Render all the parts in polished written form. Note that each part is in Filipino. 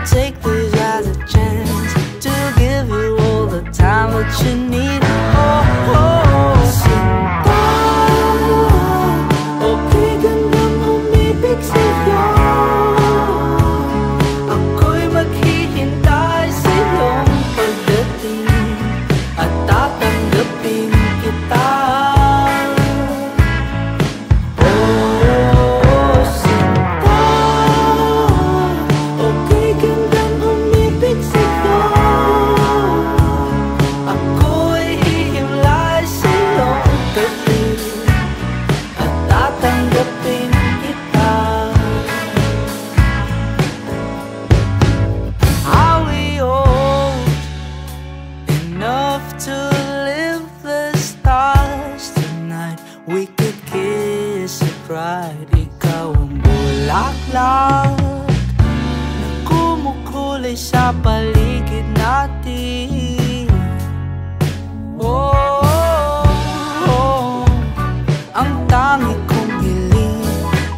take this as a chance to give you all the time that you need. Oh, oh, sinta, okay gandang umibig sa'yo. Ako'y maghihintay sa iyong pagdating at tatanggapin kita. Na kumukulay sa paligid natin. Oh, oh, oh. Ang tangi kong hiling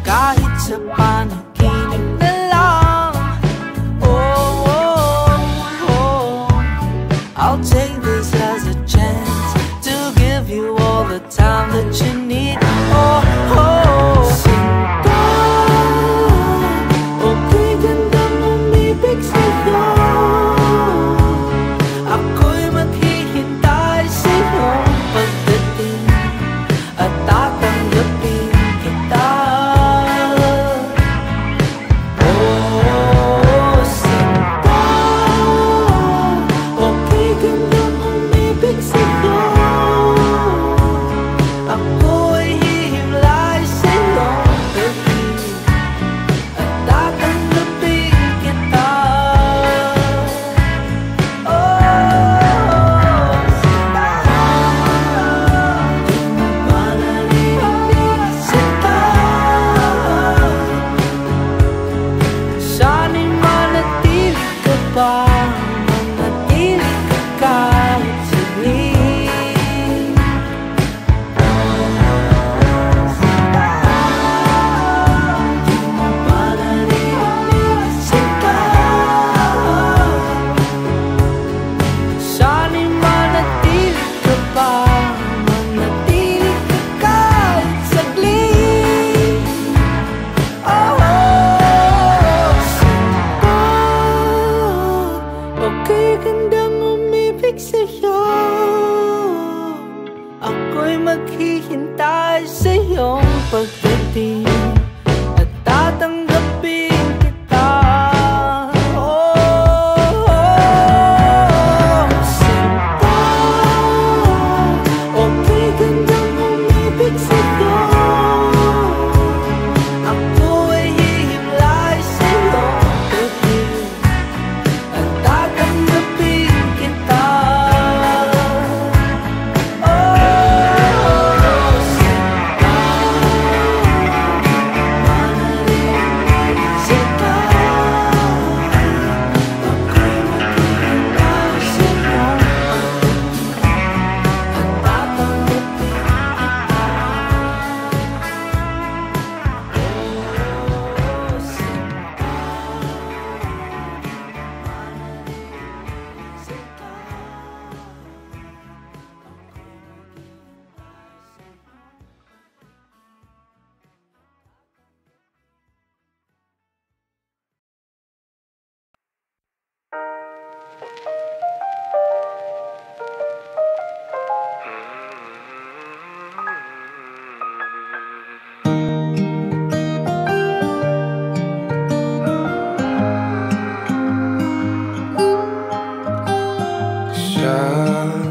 kahit sa panaginip na lang. Oh, oh, oh. I'll take this as a chance to give you all the time that you need. Oh, oh. Ako'y maghihintay sa iyong pagdating at tatanggapin kita. Oh, oh, sinta, okay gandang umibig sa'yo. Ako'y hihimlay sa iyong pagdating at tatanggapin kita.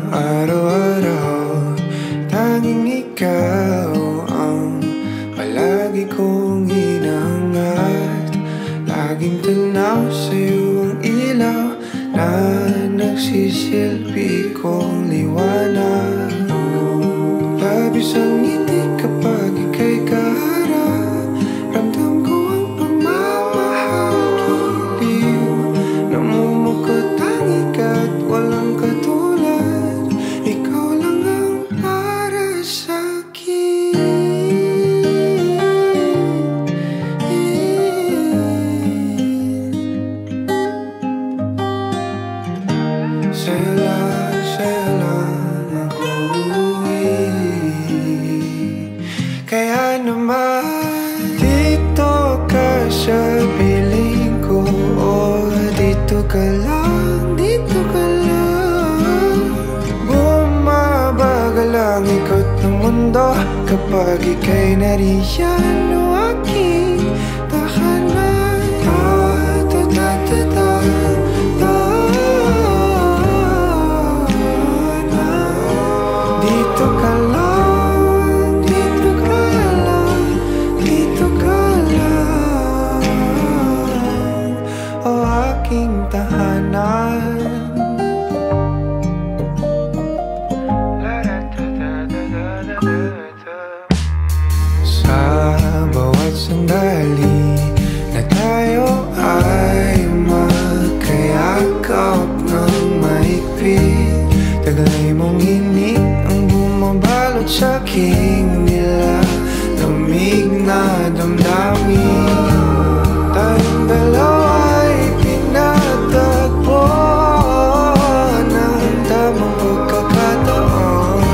Araw-araw, tanging ikaw ang palagi kong hinahangat. Laging tanaw sa'yo ang ilaw na nagsisilbi kong liwanag. Labis ang ngiti kapag ika'y kaharap. Ramdam ko ang pagmamahal, giliw. Namumukot ang ikat, walang katulad. Ikaw lang ang para sa'kin. sa'yo lang ako uuwi. Kaya naman dito ka sa piling ko, o dito ka lang, dito ka lang. Bumabagal ang ikot ng mundo kapag ika'y nariyan, o aking tahanan. Dito ka lang, dito ka lang, dito ka lang, o aking tahanan. Sa bawat sandali na tayo ay magkayakap ng mahigpit, taglay mong hinig ang bumabalot sa aking nilalamig na damdamin. Tayong dalawa'y pinatagpo ng tamang pagkakataon,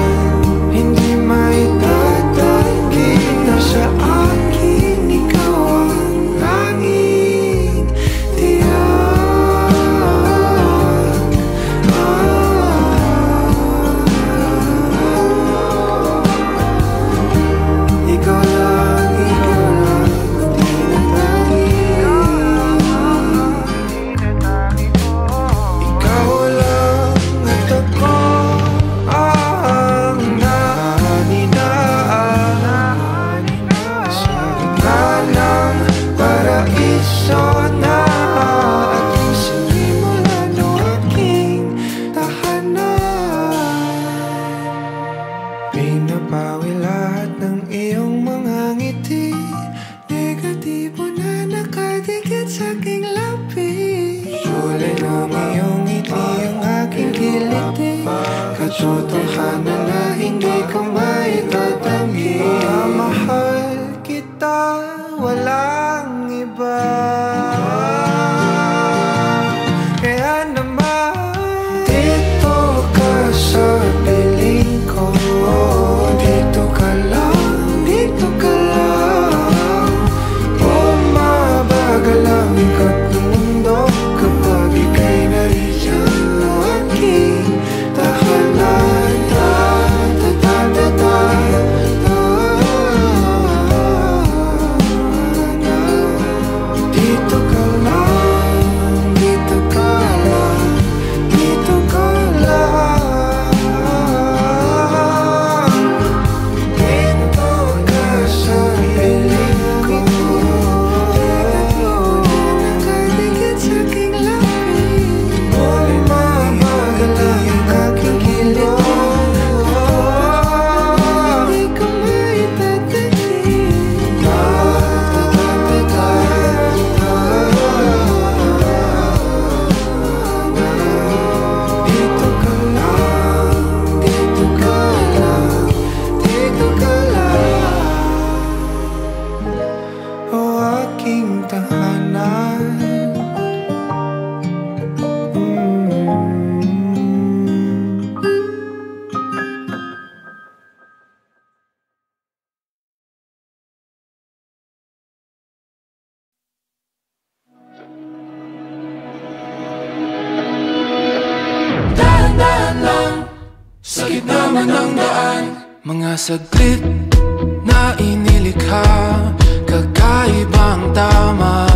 hindi maitatanggi na sa akin ikaw ang tanging tiyak. Ikaw lang, di natangi. Ikaw lang at ako ang naninaan sa gitna ng paraiso na ating sinimulan, o aking tahanan. Pinapawi lahat ng iyong mga ngiti, negatibo na nakadikit sa aking labi. Kulay ng iyong ngiti ang aking kiliti, katotohanan na hindi ko maitatanggi. Mahal kita, walang iba. Kaya naman dito ka sa piling ko, dito ka lang, dito ka lang. Bumabagal ang ikot ng mundo kapag ika'y nariyan, o aking tahanan. Dito ka lang, dito ka lang, dito ka lang. Dito ka sa piling ko, nakadikit sa aking labi. Bumabagal ang aking kilos, hindi ko maitatanggi. Dito ka lang, dito ka lang, dito ka lang, o aking tahanan. Dahan-dahan lang, sa gitna man ng daan, mga saglit na inilikha, kakaibang tama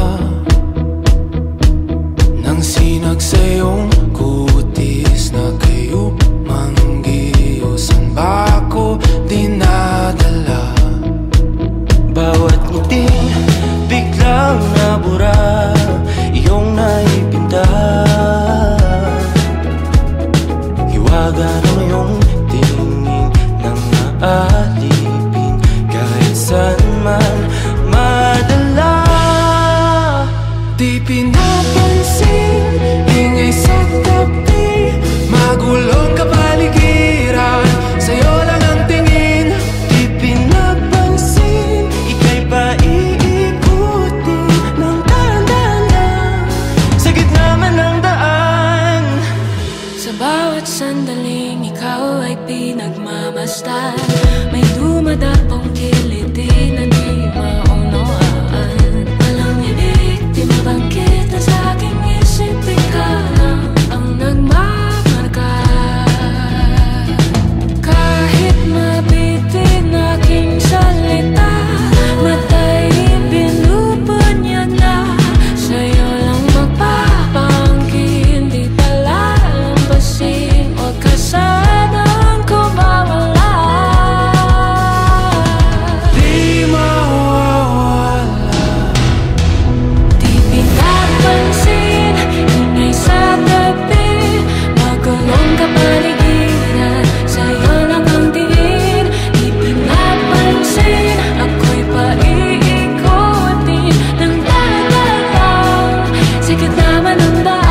ng sinag sa iyong kutis na kayo manggiyosan ba ako dinadala? Bawat ngiti biglang nabura, iyong naipinta. Hiwaga ng iyong tingin nang naalipin, kahit saan man madala. Di pinapansin, ingay sa sandaling ikaw ay pinagmamasdan. May dumadapong kiliti na di maunawaan. Walang ibig, di mabangkit na sa aking isip. Ikaw lang ang nagmamarka. Kahit mabitin aking salita, matay binubunyag na. Sa'yo lang magpapangkin, di pala lampasin. Huwag ka sanang kumawala. Di mawawala. Di pinapansin, ingay sa tabi, magulong kapaligiran. Sa'yo lang ang tingin. Di pinapansin, ako'y paiikutin ng dahan-dahan sa gitna man ng daan.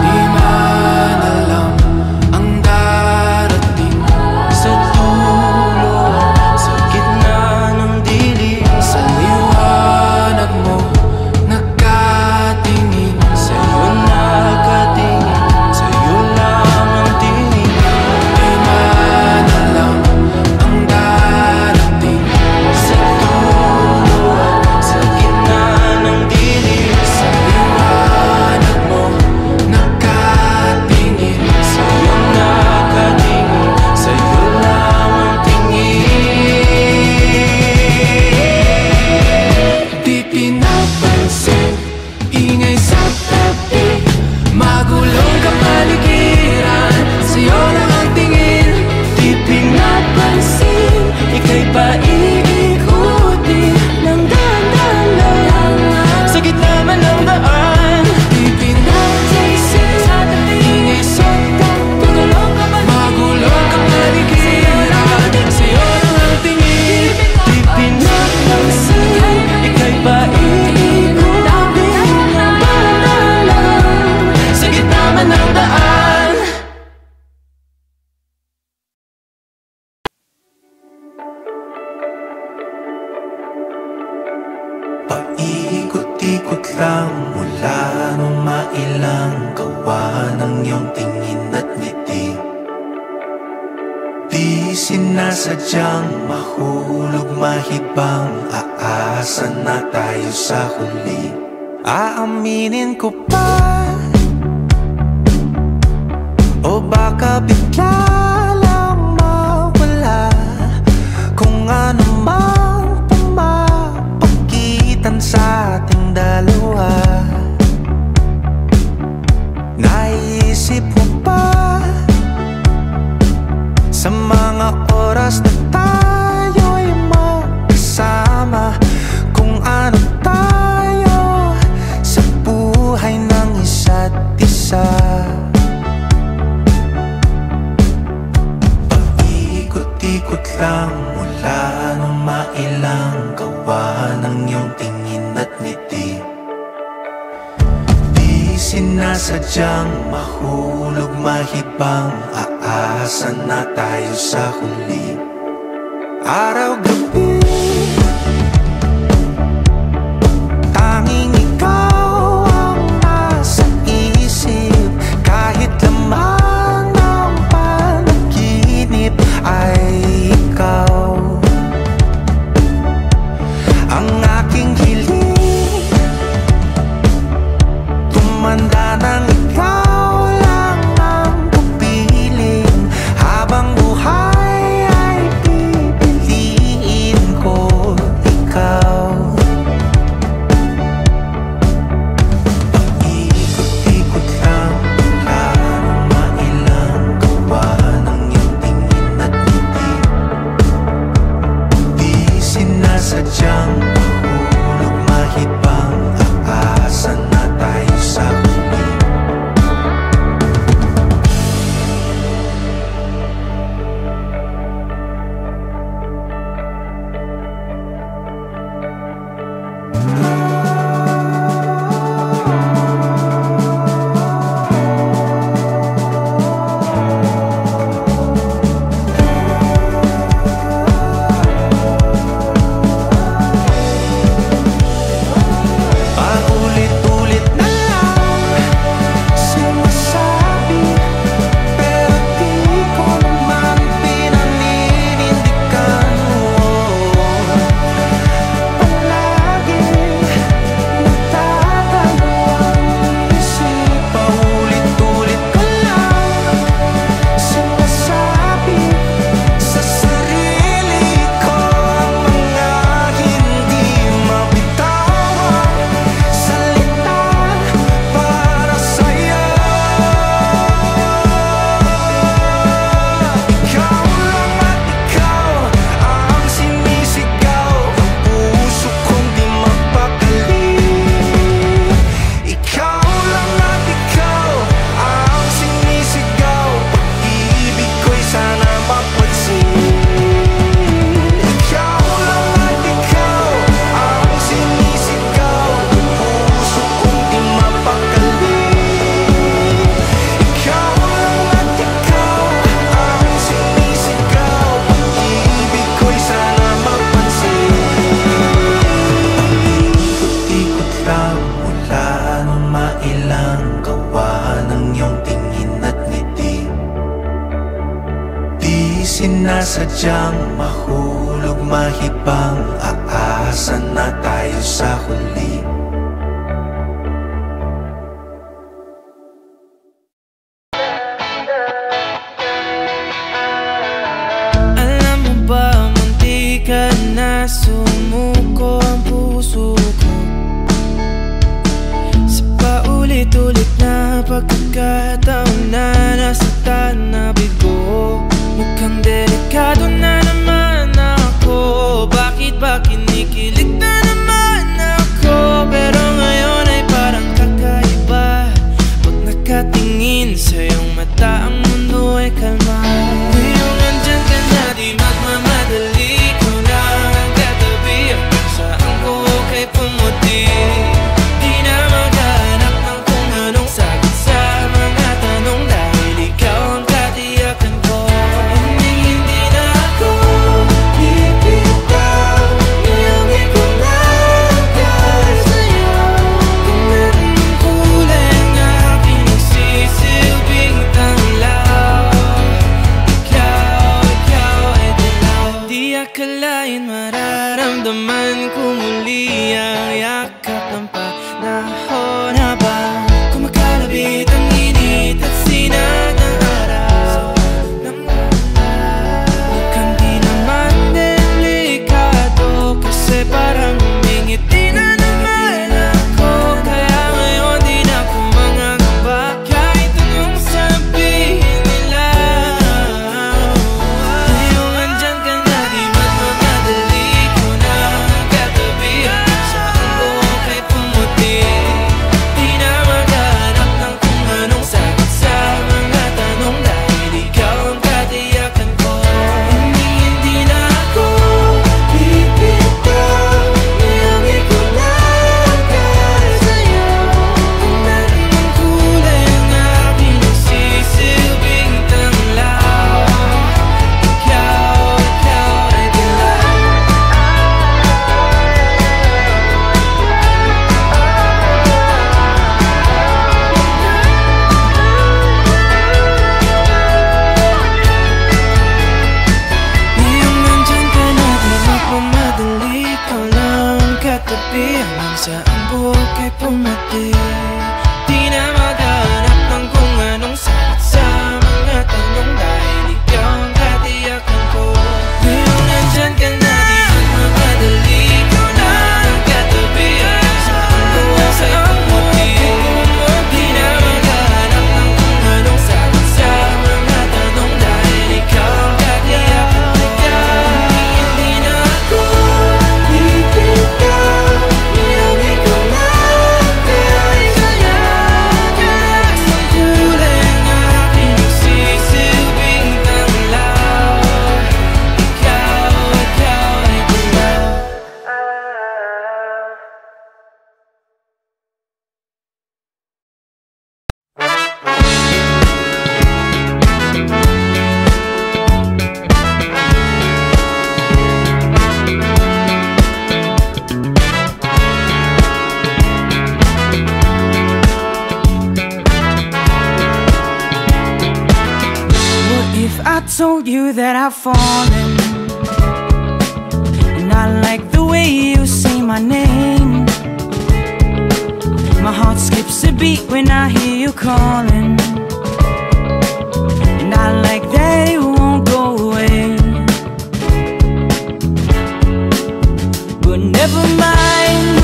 Di man alam ang darating sa dulo, sa gitna ng dilim. Sa liwanag mo nakatingin, sa'yo nakatingin, sa'yo lang ang tingin. Di man alam ang darating sa dulo, sa gitna ng dilim. Sa liwanag mo nakatingin, sa'yo nakatingin, sa'yo lang ang tingin. Di pinapansin, ingay sa tabi, magulong kapaligiran. Sa'yo lang ang tingin. Di pinapansin, ika'y paiikutin ng dahan-dahan lang sa gitna man ng daan. Di pinapansin, ingay sa tabi, magulong kapaligiran. Sa'yo lang ang tingin. Di pinapansin, ika'y paiikutin ng dahan-dahan lang sa gitna man ng daan. Paikot-ikot lang mula nung mailang gawa ng iyong tingin at ngiti. Di sinasadyang mahulog mahibang, aasa na tayo sa huli. Aaminin ko pa, o baka bigla lang mawala kung ano mang pumapagitan sa ating dalawa. Naisip mo ba sa mga oras na tayo'y magkasama, kung ano tayo sa buhay ng isa't isa? Paikot-ikot lang mula nung mailang gawa ng iyong tingin at ngiti. Di sinasadyang mahulog mahibang, aasa na tayo sa huli. Araw-gabi, tanging ikaw ang nasa isip. Kahit lamang ng panaginip ay ikaw ang aking hiling. Tumanda ng ikaw lang ang pupiling, habang buhay ay pipiliin sadyang mahulog, mahibang aasa na tayo sa huli. Alam mo ba, munti ka na sumuko ang puso ko sa paulit-ulit na pagkakataon na nasaktan na bigo. Mukhang delikado na naman ako. Bakit ba kinikilig na naman ako? Pero ngayon ay parang kakaiba. Pag nakatingin sa iyong mata, ang mundo ay kalma. Ngayong andyan ka na, di magmamadali ko na ang katabi. Hanggang saan ko kay pumuti. Di na maghanap ng kung anong sagot sa mga tanong, dahil ikaw ang katiyakan ko. Hindi na ako bibitaw. Iangin ko lang dahil sa'yo. Kung meron ng kulay ang aking nagsisilbing tanglaw, ikaw ay dilaw. Di akalain mararamdaman ko muli ang yakap ng panahon habang kumakalabit ang init at sinag ng araw ng ulan. Mukhang di naman delikado kasi parang humingiti na naman ako. Kaya ngayon di na ako mangangamba kahit anong sabihin nila. Ngayong andyan ka na, di magmamadali ko na ang katabi. Hanggang saan ko kay pumuti. Di na maghanap ng kung anong sagot sa mga tanong, dahil ikaw ang katiyakan ko. Hindi na ako bibitaw. Iangin ko lang dahil sa'yo. Kung meron ng kulay ang aking nagsisilbing tanglaw, ikaw ay dilaw. Ngayong nandyan ka na, di magmamadali ko lang katabi. Hanggang saan buhok ay pumati. Di na maghanap ng kung anong sagot sa mga tanong, dahil ikaw ang katiyakan ko. Ngayong nandyan ka na, di magmamadali ko lang katabi. Hanggang saan buhok ay pumati. Di na maghanap ng kung anong sagot sa mga tanong, dahil ikaw ang katiyakan ko. Hindi na ako bibitaw. Iangin ko lang dahil sa'yo. Kahit ang kulay ang aking nagsisilbing tanglaw, ikaw ay dilaw. What if I told you that I've fallen, and I like the way you say my name? My heart skips a beat when I hear you calling, and I like that it won't go away. But never mind,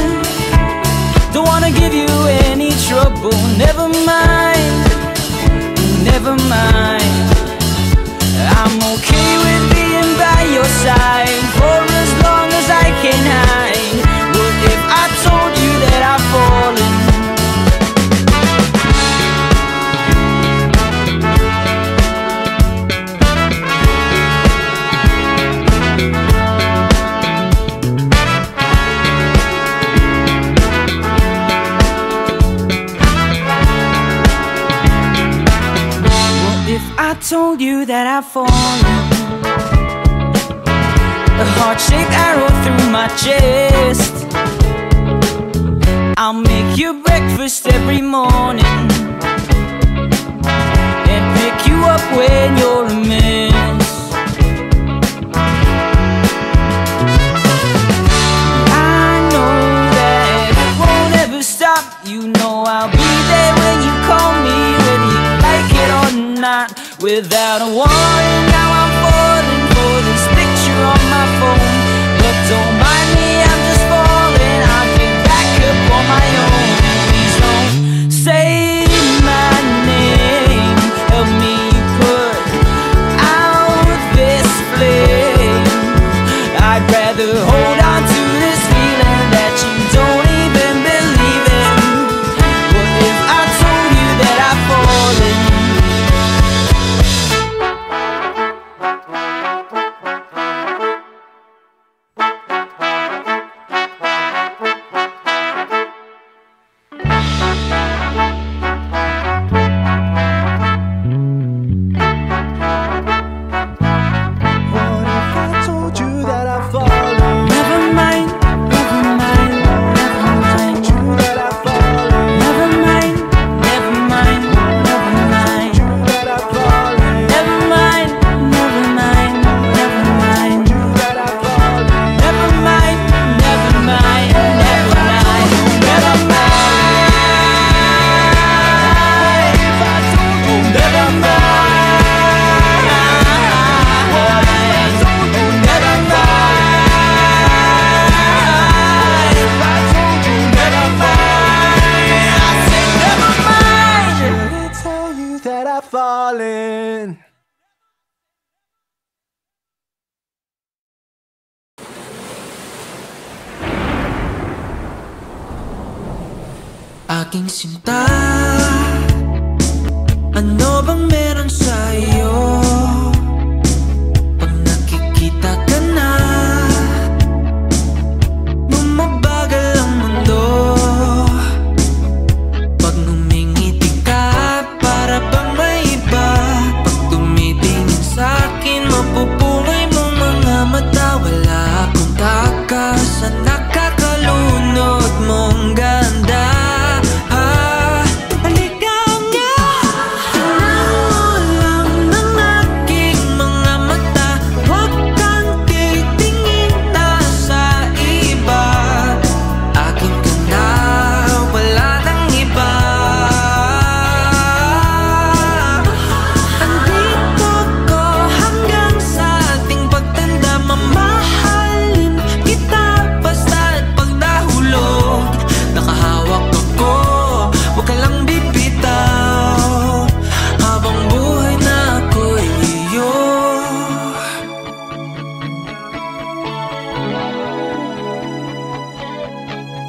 don't wanna give you any trouble. Never mind, never mind. I'm okay with being by your side for as long as I can hide. What if I told you that I've fallen? What if I told you that I've fallen? A heart-shaped arrow through my chest. I'll make you breakfast every morning and pick you up when you're a mess. You know I'll be there when you call me, whether you like it or not. Without a warning, now I'm falling for this picture on my phone. But don't mind me, I'm just falling. I'll get back up on my own. Please don't say my name. Help me put out this flame. I'd rather hold on to this feeling that you don't even believe in. What if I told you that I've fallen? Aking sinta, ano bang meron sa'yo? Pag nakikita ka na, bumabagal ang mundo. Pag ngumingiti ka, para bang may iba. Pag tumitingin sa'kin, mapupungay mong mga mata. Wala akong takas sa nakakalunod mong ganda.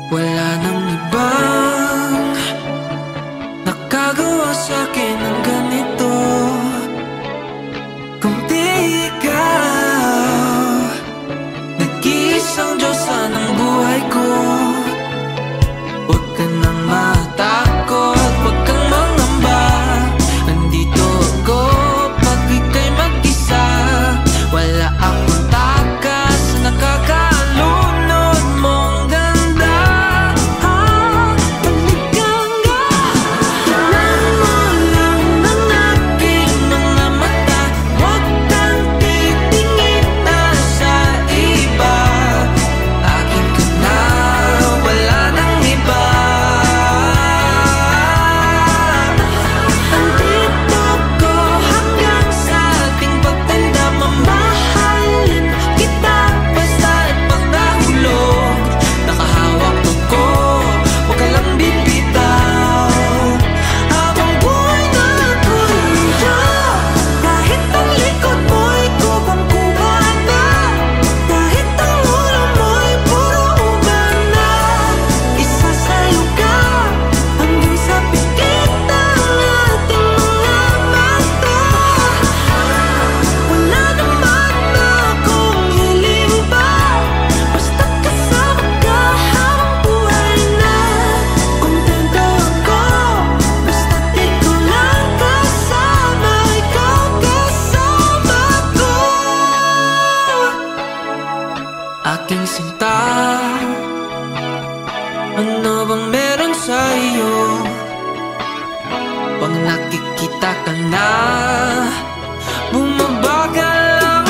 Wala nang ibang nakagawa sa'kin ng ganito. Kung di ikaw, nag-iisang Diyosa ng buhay ko. Huwag ka nang matakot, huwag kang mangamba. Nandito ako pag ika'y mag-isa. Wala akong takas na nakakalunod mong ganda. Aking sinta, ano bang meron sa'yo? Pag nakikita ka na, bumabagal ang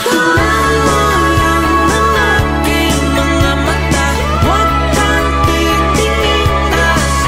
hanggan ng aking mga mata. Huwag kang titingin na sa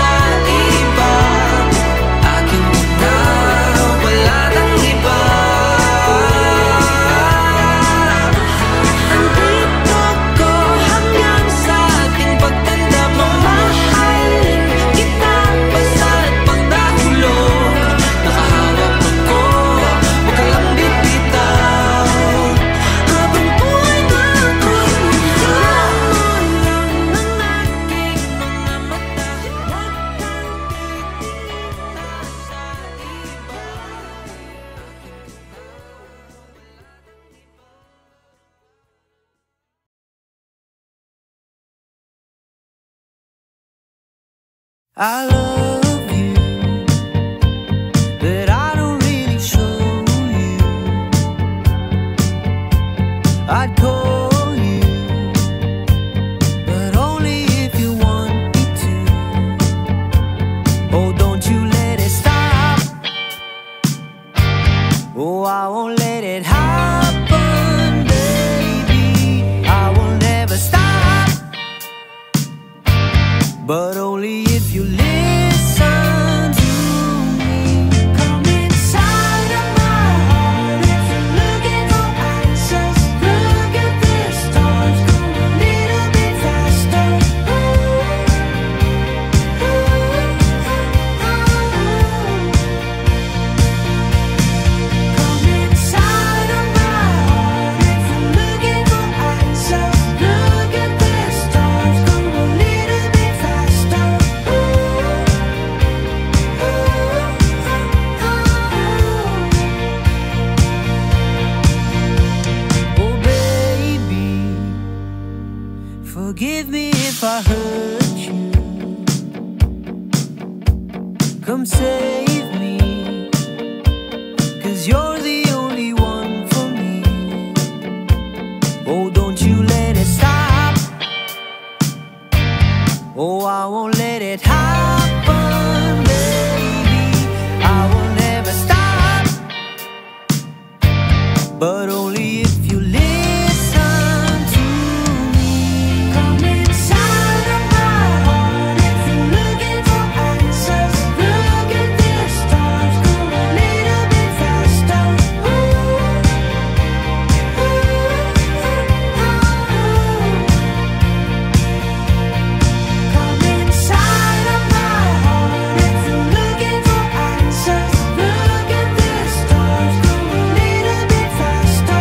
I love you, but I don't really show you. I'd call you, but only if you want me to. Oh, don't you let it stop. Oh, I won't let it happen, baby. I will never stop, but only if you listen to me. Come inside of my heart if you're looking for answers. Look at the stars, go a little bit faster. Come inside of my heart if you're looking for answers. Look at the stars, go a little bit faster. Oh baby, forgive me if I hurt you. Come save me, 'cause you're the only one for me. Oh, don't you let it stop. Oh, I won't let it happen, baby. I will never stop, but only if you listen to me. Come inside of my heart if you're looking for answers. Look at the stars, go a little bit faster. Come inside of my heart if you're looking for answers. Look at the stars, go a little bit faster.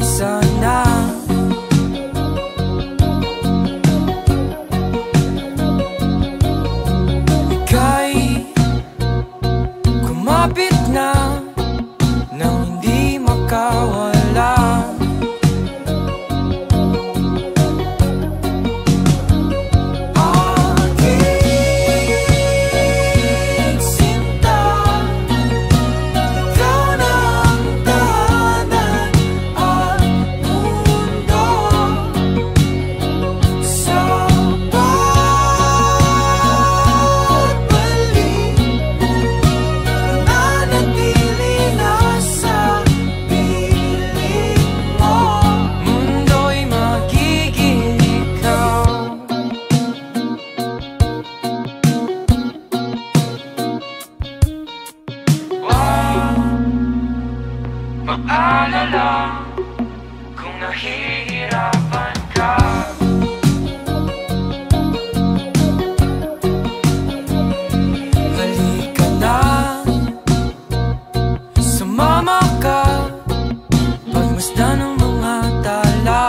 sana. Ika'y kumapit na nang hindi makawala. Mag-alala kung nahihirapan ka. Halika na, sumama ka, pagmasdan ng mga tala.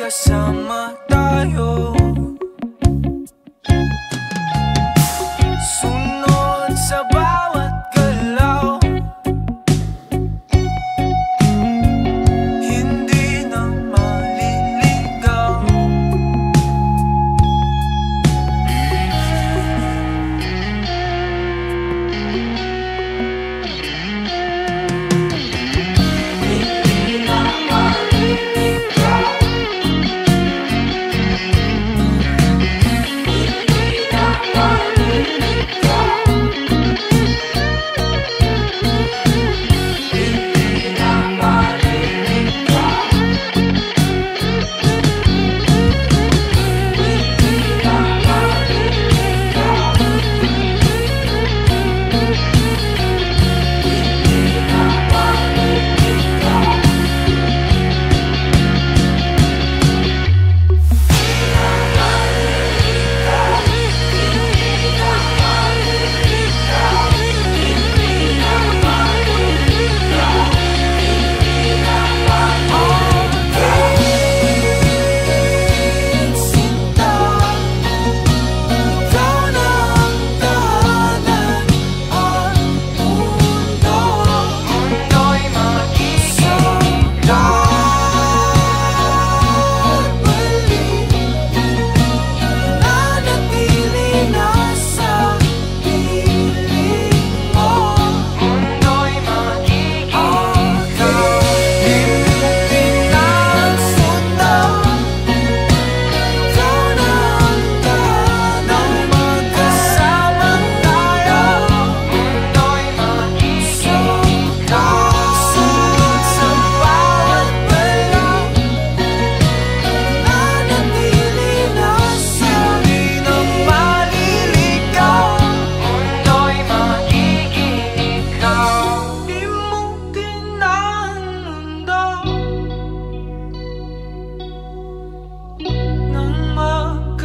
Kasama tayo, sunod sa bawat galaw, hindi na maliligaw. Hindi na maliligaw.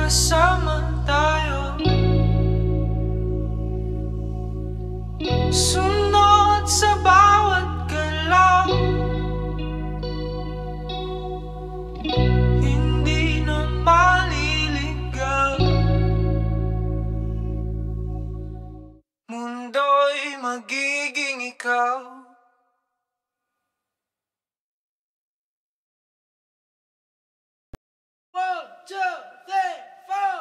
Kasama tayo, sunod sa bawat galaw, hindi na maliligaw. Mundo'y magiging ikaw. One, two, three, four.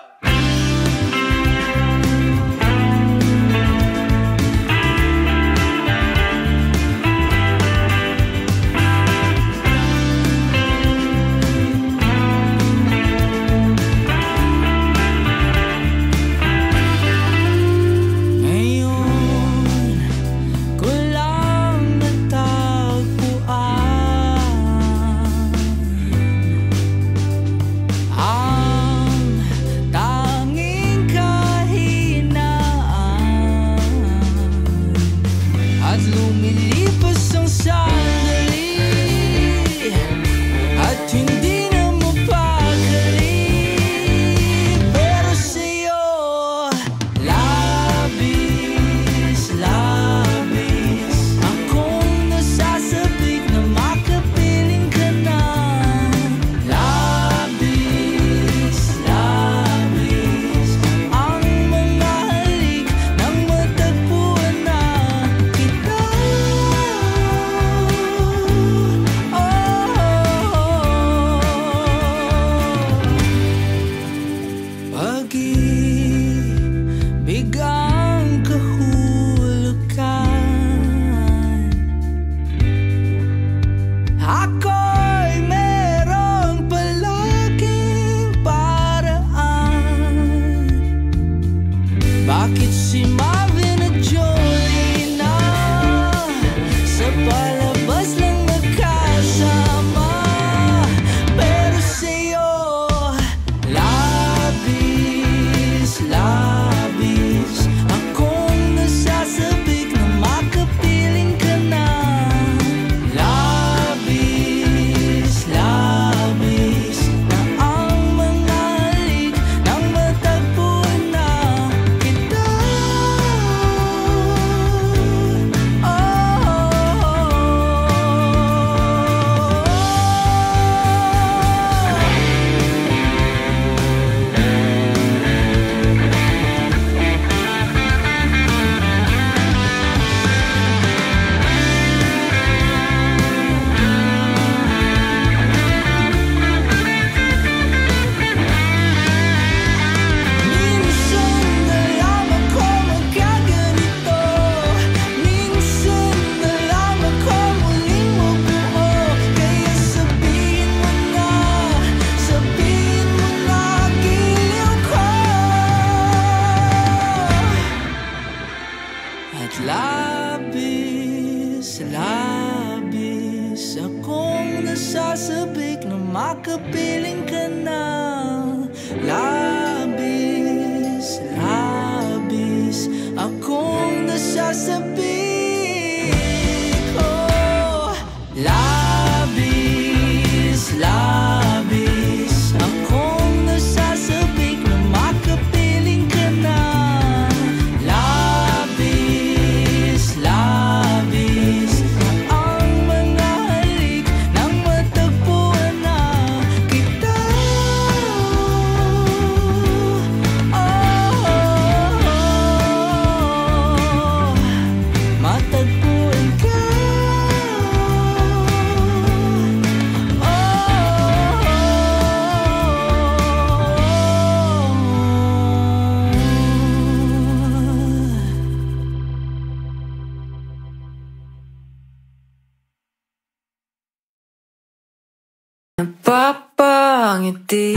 Napapangiti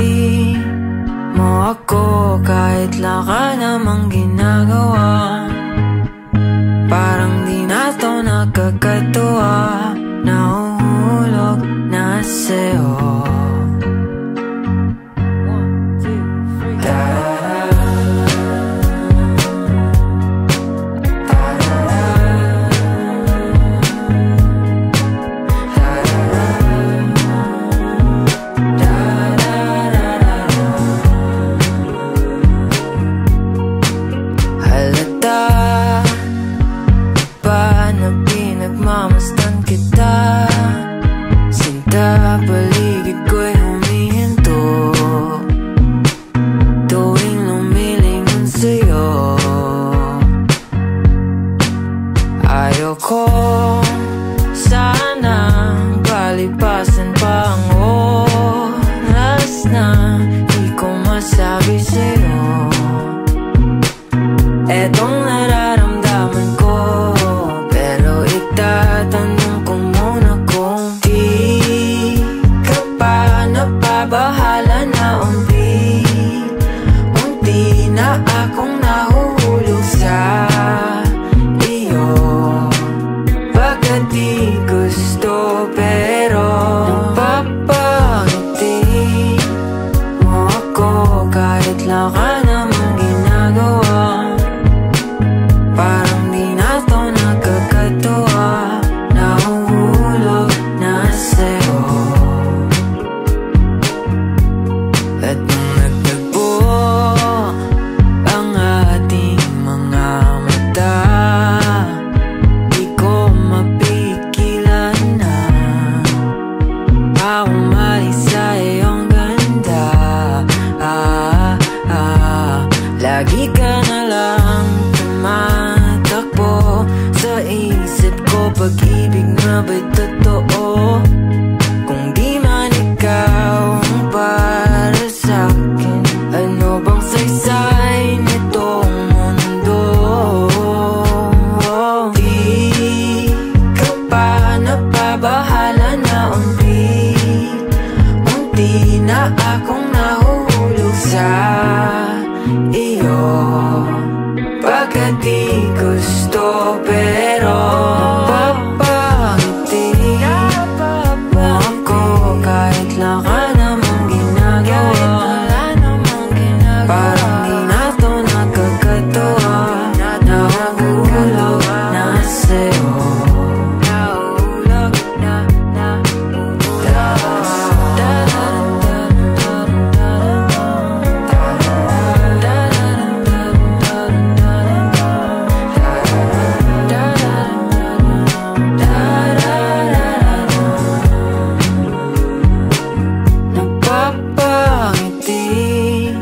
mo ako kahit wala namang ginagawa. Parang di na to nakakatuwa. Nahuhulog na sa'yo. Paligid ko'y humihinto tuwing lumilingon sa'yo. Ayoko sanang palipasan pa ang oras na di ko masabi sa'yo etong nararamdaman ko. Pero itatanong ko muna kung bahala na unti na akong nahuhulog sa iyo. Pagkat di gusto pero napapangiti mo ako kahit wala namang ginagawa. Parang di na to nakakatuwa. Nahuhulog na sa'yo. At nung nagtagpo ang ating mga mata, di ko mapigilan na umali sa iyong ganda. Lagi ka na lang tumatakbo sa isip ko. Pag-ibig na ba'y totoo? Kung di man ikaw ang para sa'kin, ano bang saysay nitong mundo? Di ka pa napabahala na unti na akong nahuhulog sa iyo. Pagkat di gusto pero napapangiti mo ako kahit wala namang ginagawa. Parang di na to nakakatuwa. Nahuhulog na sa'yo. Nahuhulog na napapangiti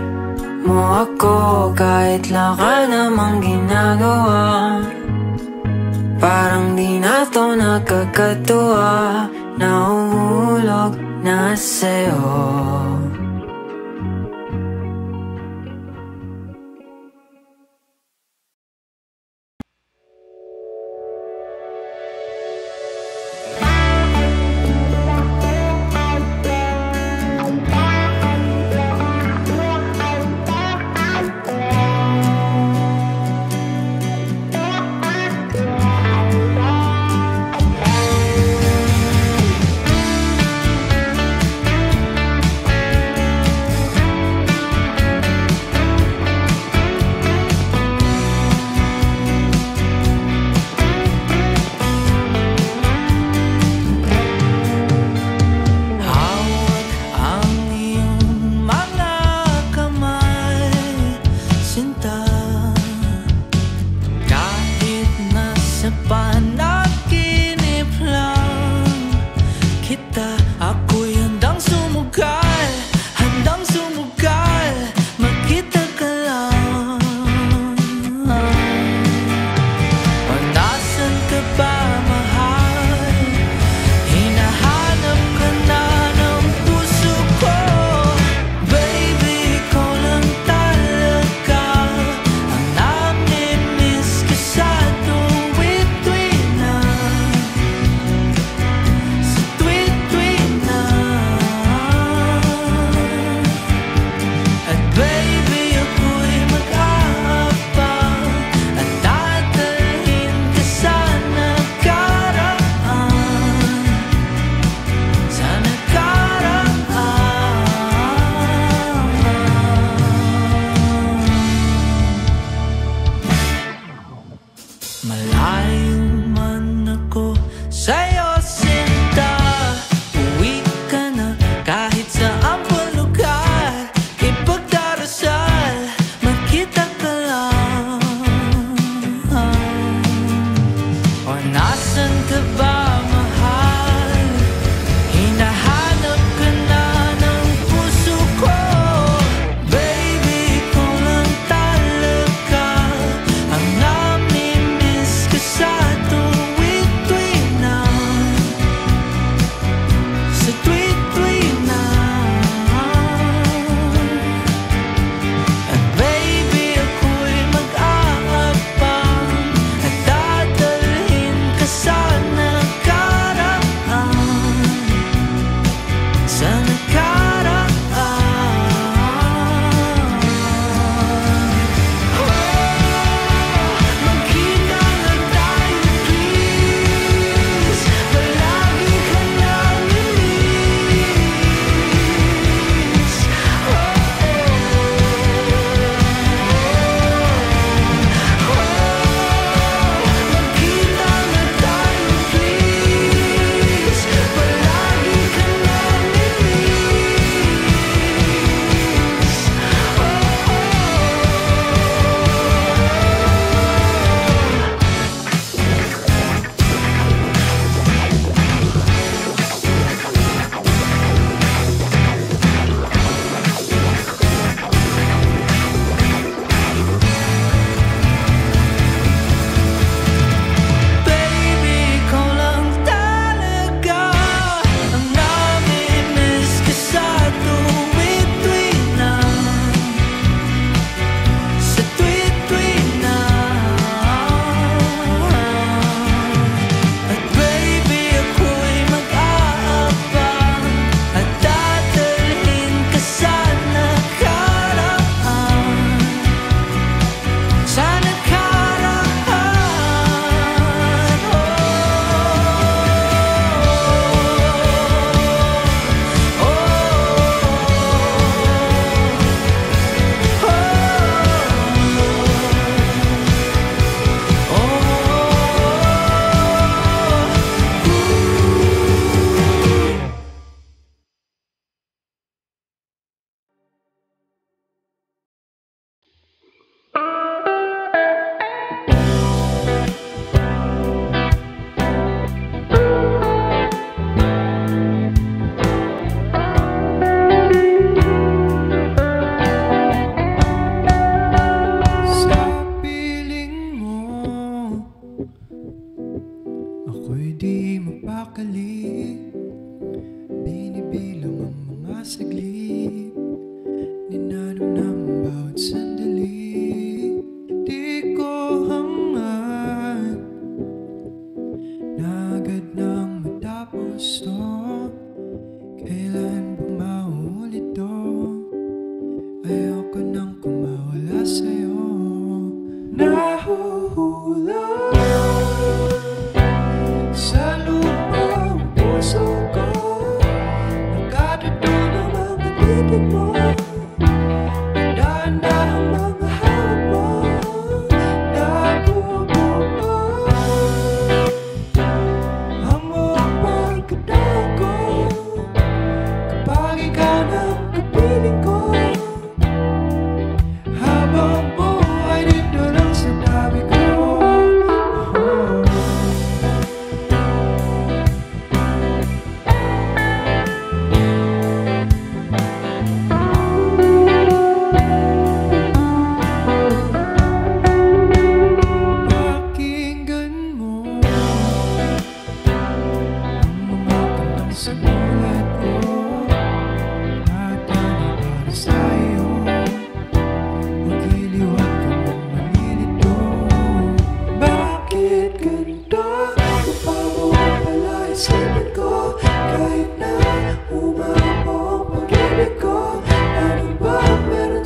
mo ako kahit wala namang ginagawa. Parang di na to nakakatuwa. Nahuhulog na sa'yo.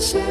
say